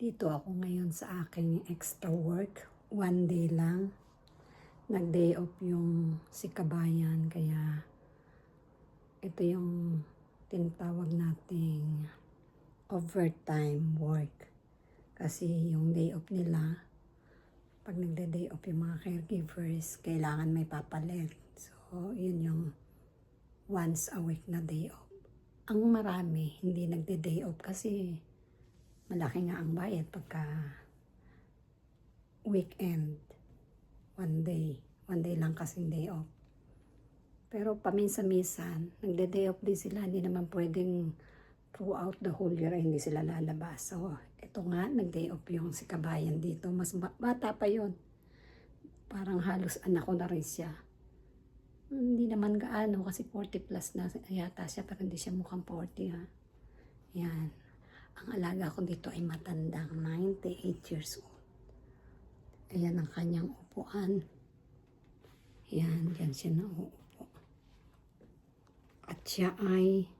Dito ako ngayon sa aking extra work. One day lang. Nag-day off yung si Kabayan. Kaya ito yung tinatawag nating overtime work. Kasi yung day off nila, pag nagde-day off yung mga caregivers, kailangan may papalit. So, yun yung once a week na day off. Ang marami, hindi nagde-day off kasi malaki nga ang bayad pagka weekend. One day lang kasing day off. Pero paminsan-minsan, nagde-day off din sila. Hindi naman pwedeng throughout the whole year ay hindi sila lalabas. So, ito nga, nag-day off yung si Kabayan dito. Mas bata pa yon. Parang halos anak ko na rin siya. Hindi naman gaano kasi 40 plus na yata siya, pero hindi siya mukhang 40 ha. Yan. Ang alaga ko dito ay matandang 98 years old. Ayan ang kanyang upuan. Yan, dyan siya nauupo. At siya ay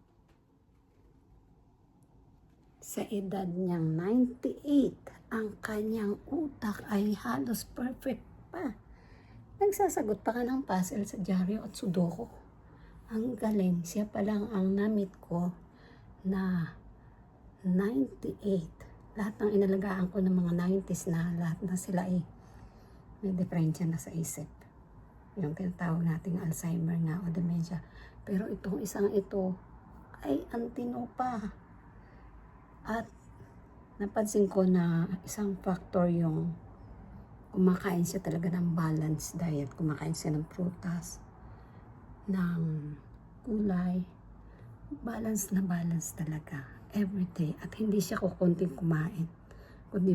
sa edad niyang 98, ang kanyang utak ay halos perfect pa. Nagsasagot pa ka ng puzzle sa dyaryo at sudoku. Ang galing, siya pa lang ang namit ko na 98. Lahat ng inalagaan ko ng mga 90s na, lahat na sila ay may diferensya na sa isip. Yung tinatawag nating Alzheimer nga o dementia. Pero itong isang ito ay antino pa. At napansin ko na isang factor yung kumakain siya talaga ng balanced diet. Kumakain siya ng prutas, ng gulay. Balance na balance talaga. Everyday. At hindi siya kukunting kumain. Kundi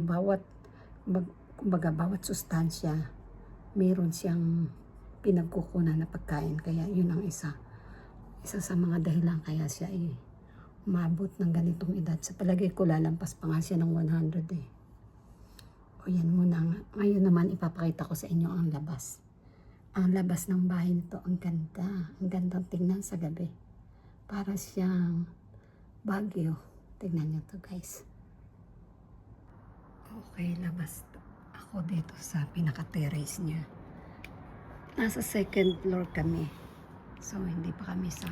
kumbaga bawat sustansya, meron siyang pinagkukunan na pagkain. Kaya yun ang isa sa mga dahilan kaya siya ay umabot ng ganitong edad. Sa palagay ko, lalampas pa nga siya ng 100 eh. O yan muna. Ngayon naman ipapakita ko sa inyo ang labas. Ang labas ng bahay nito, ang ganda. Ang gandang tingnan sa gabi. Para siyang Baguio. Tingnan nyo to guys. Okay, labas ako dito sa pinaka-terrace niya. Nasa second floor kami. So, hindi pa kami sa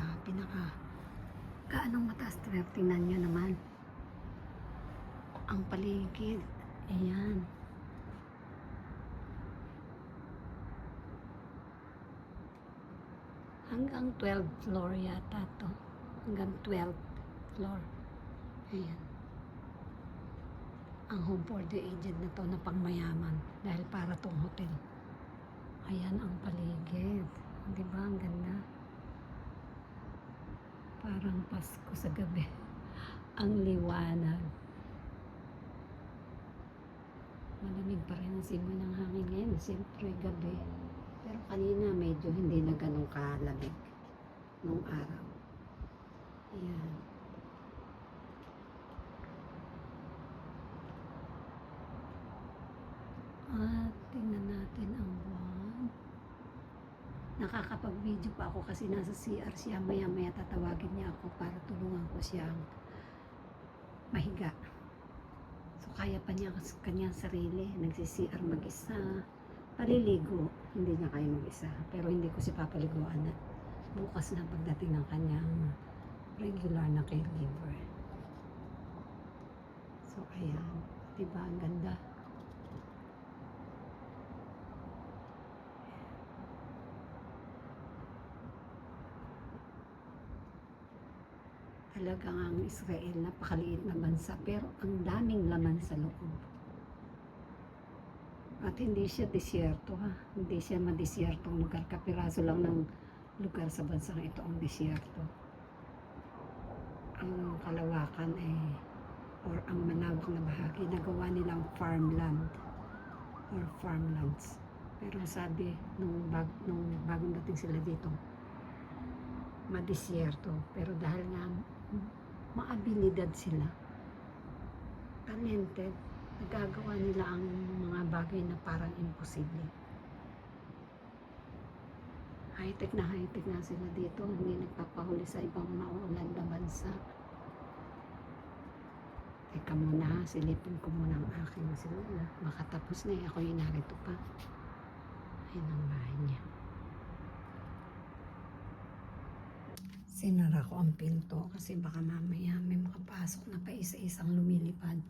gaanong mataas. Tingnan nyo naman. Ang paligid. Ayan. Hanggang 12th floor yata to. Hanggang 12th floor. Ayan. Ang home for the aged na to na pangmayaman. Dahil para tong hotel. Ayan ang paligid. Diba? Ang ganda. Parang Pasko sa gabi. Ang liwanag. Malamig pa rin ang simoy ng hangin ngayon. Siyempre gabi. Pero kanina medyo hindi na ganun kalamig nung araw. Ayan. At tingnan natin ang buwan. Nakakapag-video pa ako kasi nasa CR siya. Maya-maya tatawagin niya ako para tulungan ko siyang mahiga. So kaya pa niya kanyang sarili. Nagsi-CR mag-isa. Paliligo. Hindi niya kaya mag-isa. Pero hindi ko si papaliguan na. Bukas na pagdating ng kanyang regular na caregiver. So ayan. Diba ang ganda? Talagang ang Israel, napakaliit na bansa, pero ang daming laman sa loob. At hindi siya disyerto ha, hindi siya madisyertong lugar, kapiraso lang ng lugar sa bansang ito ang disyerto. Ang kalawakan or ang malawak na bahagi, nagawa nilang farmland or farmlands. Pero sabi, nung bagong dating sila dito, madisyerto, pero dahil nga maabilidad sila, talented, nagagawa nila ang mga bagay na parang imposible. High-tech na sila dito, hindi nagpapahuli sa ibang mauulan na bansa. Teka muna, silipin ko muna ang aking silula. Makatapos na ako yung narito pa. Ayun ang bahay niya. Sinara ko ang pinto kasi baka mamaya may makapasok na pa isa-isang lumilipad.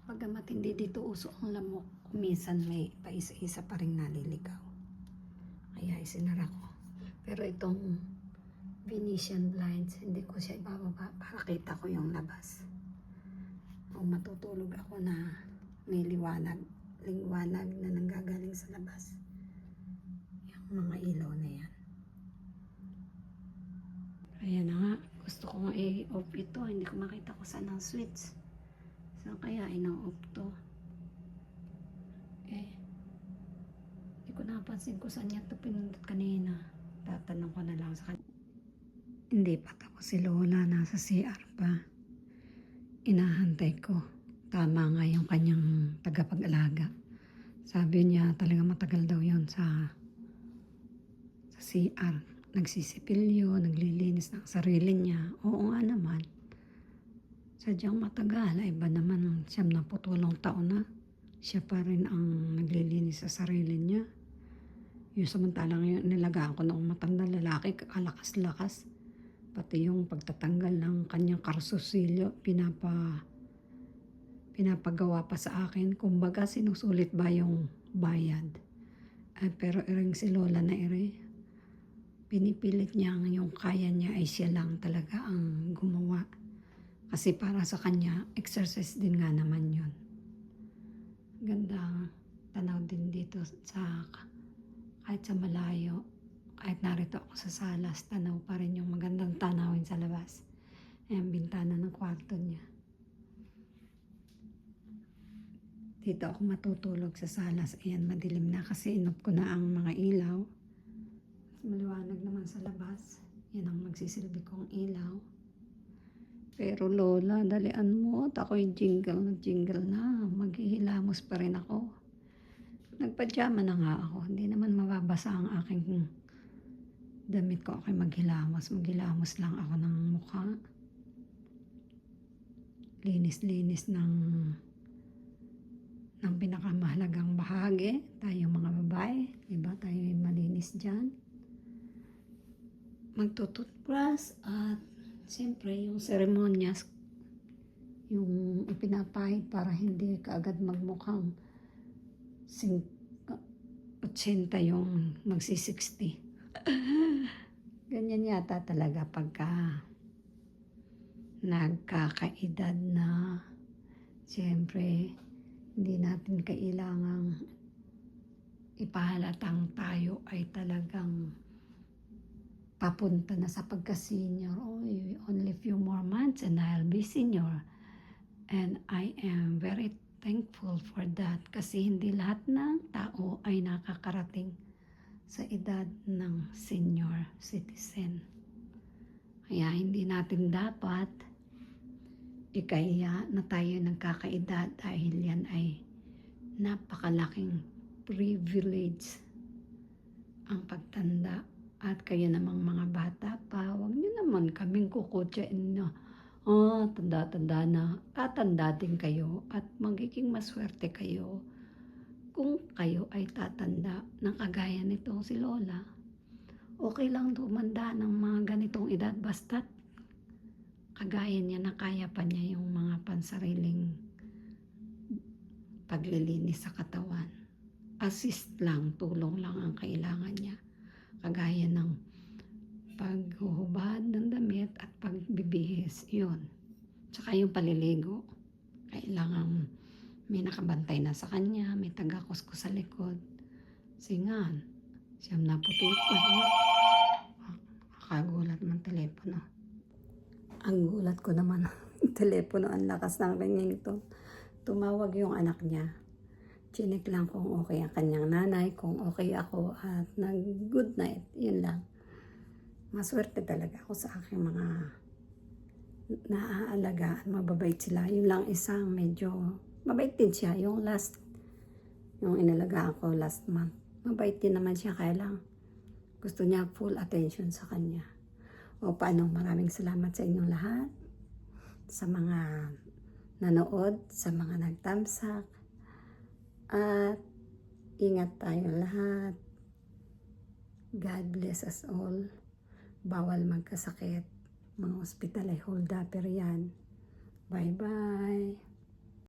Pagka matindi dito uso ang lamok, minsan may pa isa-isa pa rin naliligaw. Kaya isinara ko. Pero itong Venetian blinds, hindi ko siya ibababa para kita ko yung labas. O matutulog ako na may liwanag na nanggagaling sa labas. Yung mga ilaw na yan. Ayan na nga, gusto ko nga i-off ito, hindi ko makita ko saan ang switch. Saan kaya ina-off to? Hindi ko napansin ko saan niya ito pinindot kanina. Tatanong ko na lang sa kanya. Hindi pa tapos si Lola, nasa CR pa. Inahantay ko. Tama nga yung kanyang tagapag-alaga. Sabi niya talaga matagal daw yon sa CR. Nagsisipilyo, naglilinis ng sarili niya. Oo nga naman. Sadyang matagal. Iba naman, 78 taon na. Siya pa rin ang naglilinis sa sarili niya. Yung samantalang yun, nilagaan ko ng matanda lalaki, kalakas-lakas. Pati yung pagtatanggal ng kanyang karsusilyo, pinapagawa pa sa akin. Kumbaga, sinusulit ba yung bayad? Pero iring si Lola na pinipilit niya yung kaya niya ay siya lang talaga ang gumawa. Kasi para sa kanya, exercise din nga naman yun. Ganda tanaw din dito kahit sa malayo. Kahit narito ako sa salas, tanaw pa rin yung magandang tanawin sa labas. Ayan, bintana ng kwarto niya. Dito ako matutulog sa salas. Ayan, madilim na kasi inop ko na ang mga ilaw. Maliwanag naman sa labas. Yan ang magsisilbi kong ilaw. Pero Lola, dalian mo at ako'y jingle na. Maghihilamos pa rin ako. Nagpajama na nga ako. Hindi naman mababasa ang aking damit ko. Ako'y maghilamos. Maghilamos lang ako ng mukha. Linis-linis ng pinakamahalagang bahagi. Tayo mga babae. Diba? Tayo malinis dyan. Magtututbrush at siyempre yung seremonyas, yung ipinapahid para hindi kaagad magmukhang 80 yung magsi-60. Ganyan yata talaga pagka nagkakaedad na. Siyempre, hindi natin kailangang ipahalatang tayo ay talagang papunta na sa pagka-senior. Only few more months and I'll be senior. And I am very thankful for that kasi hindi lahat ng tao ay nakakarating sa edad ng senior citizen. Kaya hindi natin dapat ikaya na tayo nagkakaedad dahil yan ay napakalaking privilege ang pagtanda. At kayo namang mga bata pa, huwag niyo naman kaming kukutsain na, tanda-tanda na. Tatanda din kayo at magiging maswerte kayo kung kayo ay tatanda ng kagaya nito si Lola. Okay lang tumanda ng mga ganitong edad basta't kagaya niya na kaya pa niya yung mga pansariling paglilinis sa katawan. Assist lang, tulong lang ang kailangan niya. Kagaya ng paghuhubad ng damit at pagbibihis, yun. Tsaka yung paliligo. Kailangan may nakabantay na sa kanya, may taga-kuskus sa likod. Singan, siyam na putupad. Kakagulat ng telepono. Ang gulat ko naman, telepono, ang lakas ng ringing ito. Tumawag yung anak niya. Chinek lang kung okay ang kanyang nanay, kung okay ako at nag-good night. Yun lang. Maswerte talaga ako sa aking mga naaalagaan. Mababait sila. Yun lang isang medyo mabait din siya. Yung inalagaan ko last month. Mabait din naman siya, kaya lang gusto niya full attention sa kanya. O paano, maraming salamat sa inyong lahat. Sa mga nanood, sa mga nagtamsak. At ingat tayo lahat. God bless us all. Bawal magkasakit. Mga ospital ay hold upper yan. Bye-bye.